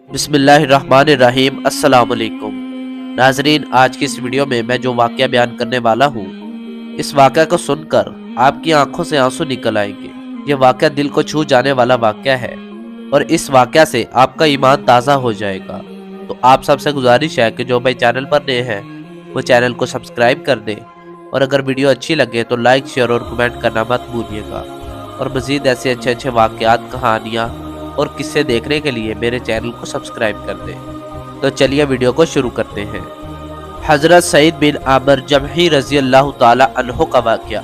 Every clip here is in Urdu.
بسم اللہ الرحمن الرحیم۔ السلام علیکم ناظرین، آج کی اس ویڈیو میں جو واقعہ بیان کرنے والا ہوں، اس واقعہ کو سن کر آپ کی آنکھوں سے آنسو نکل آئیں گے۔ یہ واقعہ دل کو چھو جانے والا واقعہ ہے اور اس واقعہ سے آپ کا ایمان تازہ ہو جائے گا۔ تو آپ سب سے گزارش ہے کہ جو بھائی چینل پر نئے ہیں وہ چینل کو سبسکرائب کر دیں، اور اگر ویڈیو اچھی لگے تو لائک، شیئر اور کمنٹ کرنا مت بھولیے گا۔ اور مزید ایسے اچھے واقعات، کہانیاں اور قصے دیکھنے کے لیے میرے چینل کو سبسکرائب کر دیں۔ تو چلیے ویڈیو کو شروع کرتے ہیں۔ حضرت سعید بن عامر جمحی رضی اللہ تعالی عنہ کا واقعہ۔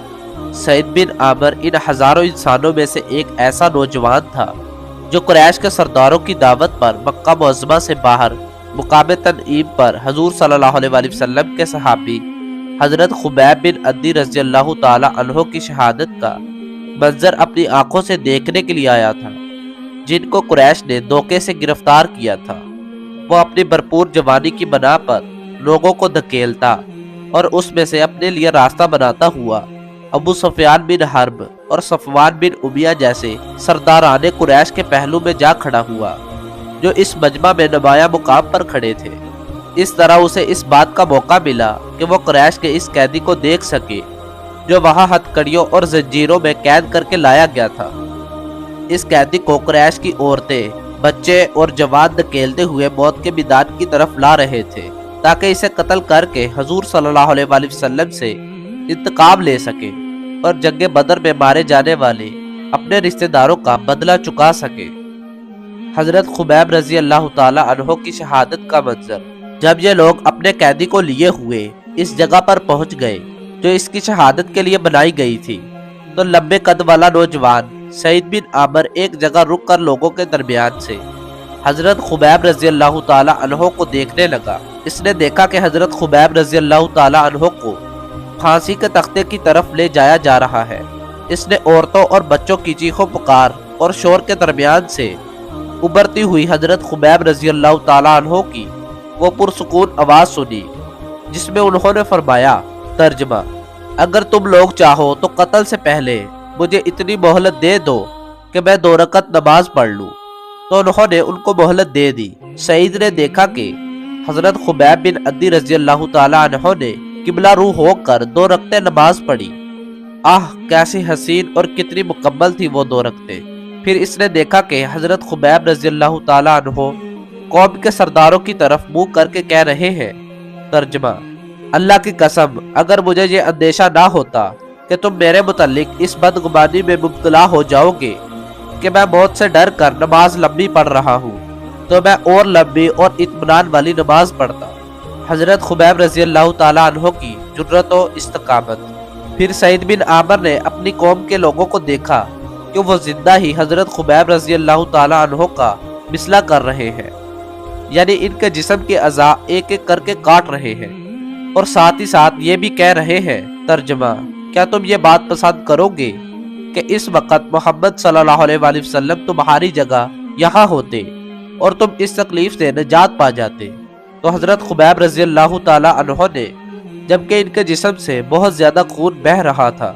سعید بن عامر ان ہزاروں انسانوں میں سے ایک ایسا نوجوان تھا جو قریش کے سرداروں کی دعوت پر مکہ معظمہ سے باہر مقام تنعیم پر حضور صلی اللہ علیہ وسلم کے صحابی حضرت خبیب بن عدی رضی اللہ تعالی عنہ کی شہادت کا منظر اپنی آنکھوں سے دیکھنے کے لیے آیا تھا، جن کو قریش نے دھوکے سے گرفتار کیا تھا۔ وہ اپنی بھرپور جوانی کی بنا پر لوگوں کو دھکیلتا اور اس میں سے اپنے لیے راستہ بناتا ہوا ابو سفیان بن حرب اور صفوان بن امیہ جیسے سرداران قریش کے پہلو میں جا کھڑا ہوا، جو اس مجمع میں نمایاں مقام پر کھڑے تھے۔ اس طرح اسے اس بات کا موقع ملا کہ وہ قریش کے اس قیدی کو دیکھ سکے جو وہاں ہتھکڑیوں اور زنجیروں میں قید کر کے لایا گیا تھا۔ اس قیدی کو قریش کی عورتیں، بچے اور جوان دھکیلتے ہوئے موت کے میدان کی طرف لا رہے تھے تاکہ اسے قتل کر کے حضور صلی اللہ علیہ وسلم سے انتقام لے سکے اور جنگ بدر میں مارے جانے والے اپنے رشتہ داروں کا بدلہ چکا سکے۔ حضرت خبیب رضی اللہ تعالی عنہ کی شہادت کا منظر۔ جب یہ لوگ اپنے قیدی کو لیے ہوئے اس جگہ پر پہنچ گئے جو اس کی شہادت کے لیے بنائی گئی تھی، تو لمبے قد والا نوجوان سعید بن عامر ایک جگہ رک کر لوگوں کے درمیان سے حضرت خبیب رضی اللہ تعالی عنہ کو دیکھنے لگا۔ اس نے دیکھا کہ حضرت خبیب رضی اللہ تعالی عنہ کو پھانسی کے تختے کی طرف لے جایا جا رہا ہے۔ اس نے عورتوں اور بچوں کی چیخو پکار اور شور کے درمیان سے ابھرتی ہوئی حضرت خبیب رضی اللہ تعالی عنہ کی وہ پرسکون آواز سنی، جس میں انہوں نے فرمایا، ترجمہ: اگر تم لوگ چاہو تو قتل سے پہلے مجھے اتنی مہلت دے دو کہ میں 2 رکعت نماز پڑھ لوں۔ تو انہوں نے ان کو مہلت دے دی۔ سعید نے دیکھا کہ حضرت خبیب بن عدی رضی اللہ تعالی عنہ نے قبلہ رو ہو کر 2 رکعتیں نماز پڑھی۔ کیسی حسین اور کتنی مکمل تھی وہ 2 رکعتیں۔ پھر اس نے دیکھا کہ حضرت خبیب رضی اللہ تعالی عنہ قوم کے سرداروں کی طرف منہ کر کے کہہ رہے ہیں، ترجمہ: اللہ کی قسم، اگر مجھے یہ اندیشہ نہ ہوتا کہ تم میرے متعلق اس بدگمانی میں مبتلا ہو جاؤ گے کہ میں موت سے ڈر کر نماز لمبی پڑھ رہا ہوں، تو میں اور لمبی اور اطمینان والی نماز پڑھتا۔ حضرت خبیب رضی اللہ تعالی عنہ کی جرأت و استقامت۔ پھر سعید بن عامر نے اپنی قوم کے لوگوں کو دیکھا کہ وہ زندہ ہی حضرت خبیب رضی اللہ تعالی عنہ کا مثلہ کر رہے ہیں، یعنی ان کے جسم کے اعضاء ایک ایک کر کے کاٹ رہے ہیں، اور ساتھ ہی ساتھ یہ بھی کہہ رہے ہیں، ترجمہ: کیا تم یہ بات پسند کرو گے کہ اس وقت محمد صلی اللہ علیہ وسلم تمہاری جگہ یہاں ہوتے اور تم اس تکلیف سے نجات پا جاتے؟ تو حضرت خبیب رضی اللہ تعالی عنہ نے، جبکہ ان کے جسم سے بہت زیادہ خون بہہ رہا تھا،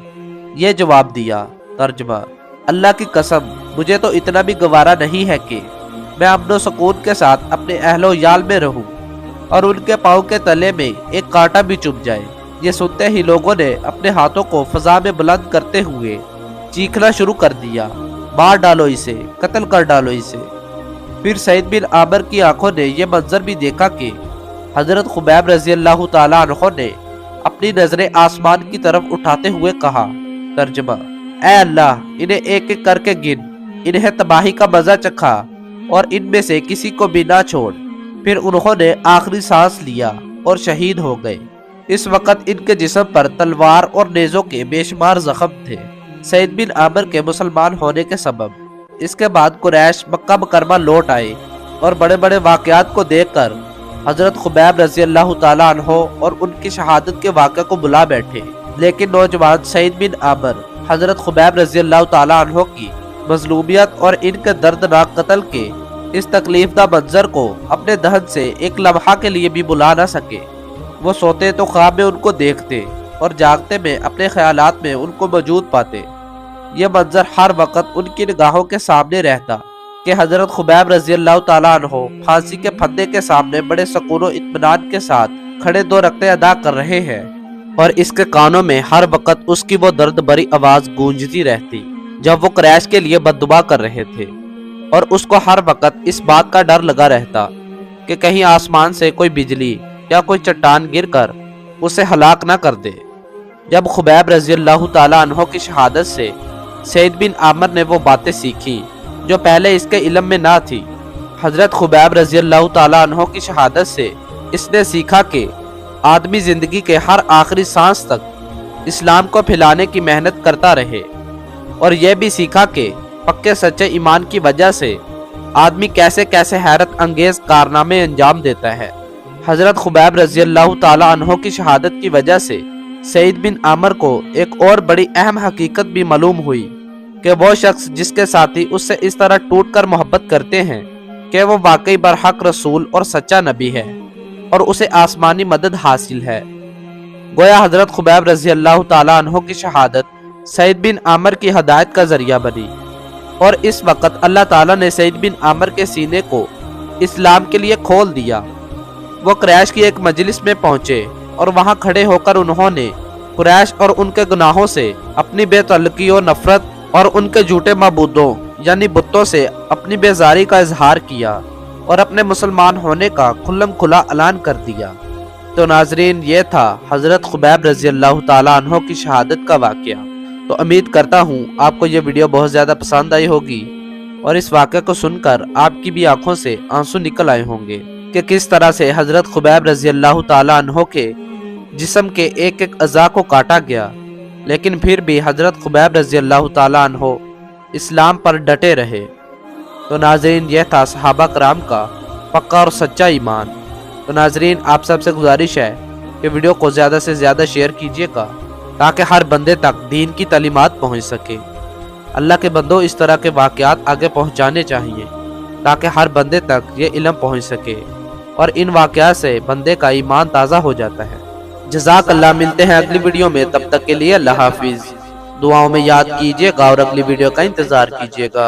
یہ جواب دیا، ترجمہ: اللہ کی قسم، مجھے تو اتنا بھی گوارا نہیں ہے کہ میں امن و سکون کے ساتھ اپنے اہل و یال میں رہوں اور ان کے پاؤں کے تلے میں ایک کانٹا بھی چبھ جائے۔ یہ سنتے ہی لوگوں نے اپنے ہاتھوں کو فضا میں بلند کرتے ہوئے چیخنا شروع کر دیا، مار ڈالو اسے، قتل کر ڈالو اسے۔ پھر سعید بن عامر کی آنکھوں نے یہ منظر بھی دیکھا کہ حضرت خبیب رضی اللہ تعالی عنہ نے اپنی نظریں آسمان کی طرف اٹھاتے ہوئے کہا، ترجمہ: اے اللہ، انہیں ایک ایک کر کے گن، انہیں تباہی کا مزہ چکھا اور ان میں سے کسی کو بھی نہ چھوڑ۔ پھر انہوں نے آخری سانس لیا اور شہید ہو گئے۔ اس وقت ان کے جسم پر تلوار اور نیزوں کے بے شمار زخم تھے، سعید بن عامر کے مسلمان ہونے کے سبب۔ اس کے بعد قریش مکہ مکرمہ لوٹ آئے اور بڑے بڑے واقعات کو دیکھ کر حضرت خبیب رضی اللہ تعالی عنہ اور ان کی شہادت کے واقعے کو بلا بیٹھے، لیکن نوجوان سعید بن عامر حضرت خبیب رضی اللہ تعالی عنہ کی مظلومیت اور ان کے دردناک قتل کے اس تکلیف دہ منظر کو اپنے دہن سے ایک لمحہ کے لیے بھی بلا نہ سکے۔ وہ سوتے تو خواب میں ان کو دیکھتے اور جاگتے میں اپنے خیالات میں ان کو موجود پاتے۔ یہ منظر ہر وقت ان کی نگاہوں کے سامنے رہتا کہ حضرت خبیب رضی اللہ تعالیٰ عنہ پھانسی کے پھندے کے سامنے بڑے سکون و اطمینان کے ساتھ کھڑے 2 رکعتیں ادا کر رہے ہیں، اور اس کے کانوں میں ہر وقت اس کی وہ درد بری آواز گونجتی رہتی جب وہ قریش کے لیے بد دعا کر رہے تھے، اور اس کو ہر وقت اس بات کا ڈر لگا رہتا کہ کہیں آسمان سے کوئی بجلی یا کوئی چٹان گر کر اسے ہلاک نہ کر دے۔ جب خبیب رضی اللہ تعالیٰ عنہ کی شہادت سے سعید بن عامر نے وہ باتیں سیکھی جو پہلے اس کے علم میں نہ تھی، حضرت خبیب رضی اللہ تعالیٰ عنہ کی شہادت سے اس نے سیکھا کہ آدمی زندگی کے ہر آخری سانس تک اسلام کو پھیلانے کی محنت کرتا رہے، اور یہ بھی سیکھا کہ پکے سچے ایمان کی وجہ سے آدمی کیسے کیسے حیرت انگیز کارنامے انجام دیتا ہے۔ حضرت خبیب رضی اللہ تعالیٰ عنہ کی شہادت کی وجہ سے سعید بن عامر کو ایک اور بڑی اہم حقیقت بھی معلوم ہوئی کہ وہ شخص جس کے ساتھی اس سے اس طرح ٹوٹ کر محبت کرتے ہیں کہ وہ واقعی برحق رسول اور سچا نبی ہے، اور اسے آسمانی مدد حاصل ہے۔ گویا حضرت خبیب رضی اللہ تعالیٰ عنہ کی شہادت سعید بن عامر کی ہدایت کا ذریعہ بنی، اور اس وقت اللہ تعالیٰ نے سعید بن عامر کے سینے کو اسلام کے لیے کھول دیا۔ وہ قریش کی ایک مجلس میں پہنچے اور وہاں کھڑے ہو کر انہوں نے قریش اور ان کے گناہوں سے اپنی بے تعلقی و نفرت اور ان کے جھوٹے معبودوں یعنی بتوں سے اپنی بیزاری کا اظہار کیا اور اپنے مسلمان ہونے کا کھلم کھلا اعلان کر دیا۔ تو ناظرین، یہ تھا حضرت خبیب رضی اللہ تعالیٰ عنہ کی شہادت کا واقعہ۔ تو امید کرتا ہوں آپ کو یہ ویڈیو بہت زیادہ پسند آئی ہوگی، اور اس واقعے کو سن کر آپ کی بھی آنکھوں سے آنسو نکل آئے ہوں گے کہ کس طرح سے حضرت خبیب رضی اللہ تعالیٰ عنہ کے جسم کے ایک ایک اعضاء کو کاٹا گیا، لیکن پھر بھی حضرت خبیب رضی اللہ تعالیٰ عنہ اسلام پر ڈٹے رہے۔ تو ناظرین، یہ تھا صحابہ کرام کا پکا اور سچا ایمان۔ تو ناظرین، آپ سب سے گزارش ہے کہ ویڈیو کو زیادہ سے زیادہ شیئر کیجیے گا تاکہ ہر بندے تک دین کی تعلیمات پہنچ سکے۔ اللہ کے بندوں، اس طرح کے واقعات آگے پہنچانے چاہیے تاکہ ہر بندے تک یہ علم پہنچ سکے، اور ان واقعات سے بندے کا ایمان تازہ ہو جاتا ہے۔ جزاک اللہ۔ ملتے ہیں اگلی ویڈیو میں، تب تک کے لیے اللہ حافظ۔ دعاؤں میں یاد کیجیے گا اور اگلی ویڈیو کا انتظار کیجیے گا۔